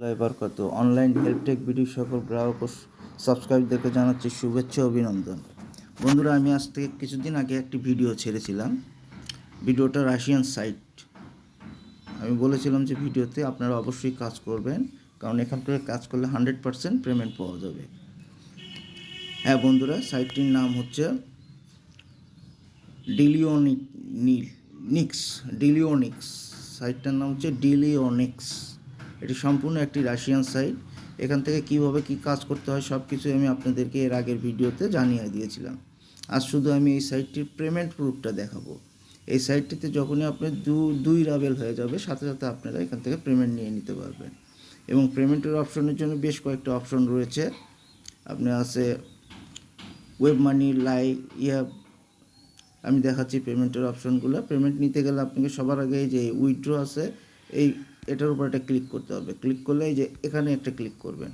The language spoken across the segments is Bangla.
বরকত অনলাইন হেল্পটেক ভিডিও সকল গ্রাহক ও সাবস্ক্রাইবদেরকে জানাচ্ছি শুভেচ্ছা অভিনন্দন। বন্ধুরা, আমি আজ থেকে কিছুদিন আগে একটি ভিডিও ছেড়েছিলাম। ভিডিওটা রাশিয়ান সাইট। আমি বলেছিলাম যে ভিডিওতে আপনারা অবশ্যই কাজ করবেন, কারণ এখান থেকে কাজ করলে 100% পেমেন্ট পাওয়া যাবে। হ্যাঁ বন্ধুরা, সাইটটির নাম হচ্ছে ডিলিওনিক্স। সাইটটার নাম হচ্ছে ডিলিওনিক্স। এটি সম্পূর্ণ একটি রাশিয়ান সাইট। এখান থেকে কিভাবে কি কাজ করতে হয় সব কিছু আমি আপনাদেরকে এর আগের ভিডিওতে জানিয়ে দিয়েছিলাম। আজ শুধু আমি এই সাইটটির পেমেন্ট প্রুফটা দেখাবো। এই সাইটটিতে যখনই আপনার দুই রাবেল হয়ে যাবে, সাথে সাথে আপনারা এখান থেকে পেমেন্ট নিয়ে নিতে পারবেন। এবং পেমেন্টের অপশনের জন্য বেশ কয়েকটা অপশন রয়েছে। আপনার আছে ওয়েব মানি, আমি দেখাচ্ছি পেমেন্টের অপশনগুলো। পেমেন্ট নিতে গেলে আপনাকে সবার আগে এই যে উইথড্র আছে, এটার উপর একটা ক্লিক করতে হবে। ক্লিক করলে এই যে এখানে একটা ক্লিক করবেন।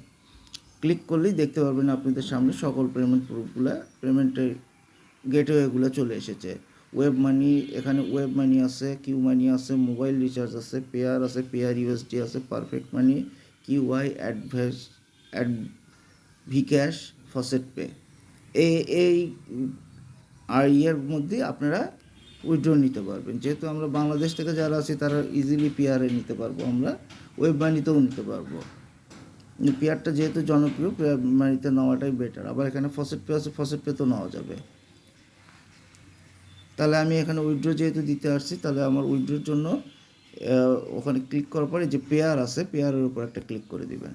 ক্লিক করলেই দেখতে পারবেন আপনাদের সামনে সকল পেমেন্ট প্রুফগুলো, পেমেন্টের গেটওয়েগুলো চলে এসেছে। ওয়েব মানি, এখানে ওয়েব মানি আছে, কিউ মানি আছে, মোবাইল রিচার্জ আছে, পেয়ার আছে, পেয়ার ইউএসডি আছে, পারফেক্ট মানি, কিউআই, ভিক্যাশ, ফসেট পে। এই আর এর মধ্যে আপনারা উইথড্র নিতে পারবেন। যেহেতু আমরা বাংলাদেশ থেকে যারা আছি তারা ইজিলি পেয়ারে নিতে পারবো, আমরা ওয়েব মানিতেও নিতে পারবো। পেয়ারটা যেহেতু জনপ্রিয়, পেয়ার মানিতে নেওয়াটাই বেটার। আবার এখানে ফসেট পে আছে, ফসেট পেতেও নেওয়া যাবে। তাহলে আমি এখানে উইথড্র যেহেতু দিতে আসছি, তাহলে আমার উইথড্রোর জন্য ওখানে ক্লিক করার পরে যে পেয়ার আছে, পেয়ারের উপর একটা ক্লিক করে দিবেন।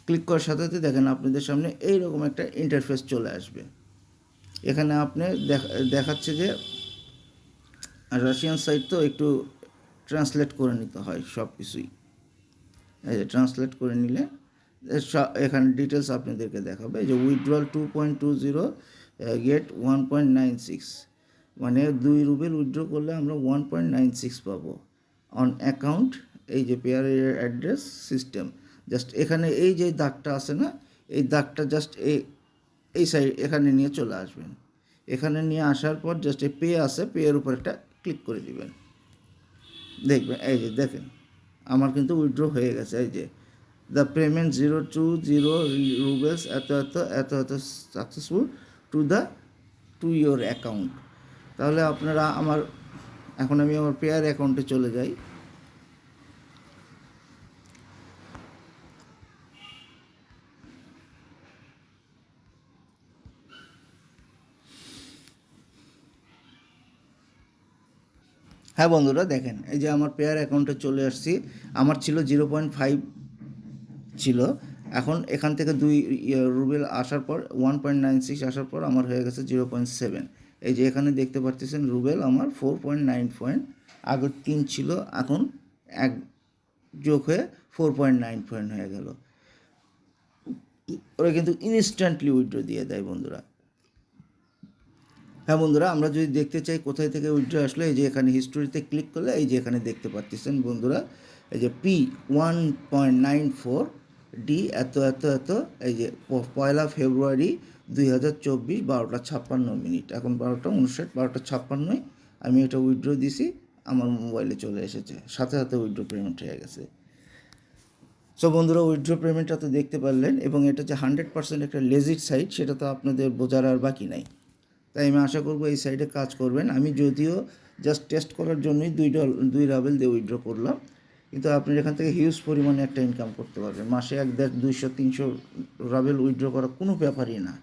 ক্লিক করার সাথে সাথে দেখেন আপনাদের সামনে এইরকম একটা ইন্টারফেস চলে আসবে। এখানে আপনি দেখাচ্ছে যে রাশিয়ান সাইট তো একটু ট্রান্সলেট করে নিতে হয় সব কিছুই। এই যে ট্রান্সলেট করে নিলে এখানে ডিটেলস আপনাদেরকে দেখাবে যে উইথড্রল 2.20 গেট 1.96, মানে 2 রুবেল উইথড্র করলে আমরা 1.96 পাবো অন অ্যাকাউন্ট। এই যে পেয়ারের অ্যাড্রেস সিস্টেম, জাস্ট এখানে এই যে দাগটা আছে না, এই দাগটা জাস্ট এই সাইড এখানে নিয়ে চলে আসবেন। এখানে নিয়ে আসার পর জাস্ট এই পে আছে, পেয়ের উপর একটা ক্লিক করে দিবেন। দেখবেন এই যে দেখেন আমার কিন্তু উইথড্র হয়ে গেছে। এই যে দ্য পেমেন্ট 020 রুবেলস এত এত এত এত সাকসেসফুল টু ইয়োর অ্যাকাউন্ট। তাহলে আপনারা এখন আমি আমার পেয়ার অ্যাকাউন্টে চলে যাই। হ্যাঁ বন্ধুরা, দেখেন এই যে আমার পেয়ার অ্যাকাউন্টে চলে আসছি। আমার ছিল 0.5 ছিল, এখন এখান থেকে 2 রুবেল আসার পর 1.96 আসার পর আমার হয়ে গেছে 0.7। এই যে এখানে দেখতে পাচ্ছেন রুবেল আমার 4.9 আগে 3 ছিল, এখন 1 যোগ হয়ে 4.9 হয়ে গেল। ওরা কিন্তু ইনস্ট্যান্টলি উইথড্র দিয়ে দেয় বন্ধুরা। হ্যাঁ বন্ধুরা, আমরা যদি দেখতে চাই কোথায় থেকে উইথড্র আসলে, এই যে এখানে হিস্টোরিতে ক্লিক করলে এই যে এখানে দেখতে পাচ্ছেন বন্ধুরা, এই যে P1.94 ডি এত এত এত, এই যে 1 ফেব্রুয়ারি 2024 12:56 এখন 12:59, 12:56 আমি এটা উইথড্র দিছি, আমার মোবাইলে চলে এসেছে, সাথে সাথে উইথড্র পেমেন্ট হয়ে গেছে। সো বন্ধুরা, উইথড্র পেমেন্টটা তো দেখতে পারলেন, এবং এটা যে 100% একটা লেজিট সাইট সেটা তো আপনাদের বোঝার আর বাকি নাই। তাই আমি আশা করবো এই সাইডে কাজ করবেন। আমি যদিও জাস্ট টেস্ট করার জন্যই 2 রাবেল দিয়ে উইথড্র করলাম, কিন্তু আপনি এখান থেকে হিউজ পরিমাণে একটা ইনকাম করতে পারবেন। মাসে 1, 1.5, 200, 300 রাবেল উইথড্র করা কোনো ব্যাপারই না।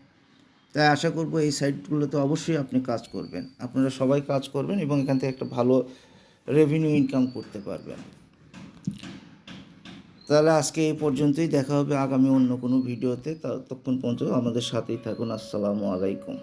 তাই আশা করবো এই সাইটগুলোতে অবশ্যই আপনি কাজ করবেন, আপনারা সবাই কাজ করবেন এবং এখান থেকে একটা ভালো রেভিনিউ ইনকাম করতে পারবেন। তাহলে আজকে এই পর্যন্তই, দেখা হবে আগামী অন্য কোনো ভিডিওতে। ততক্ষণ পর্যন্ত আমাদের সাথেই থাকুন। আসসালামু আলাইকুম।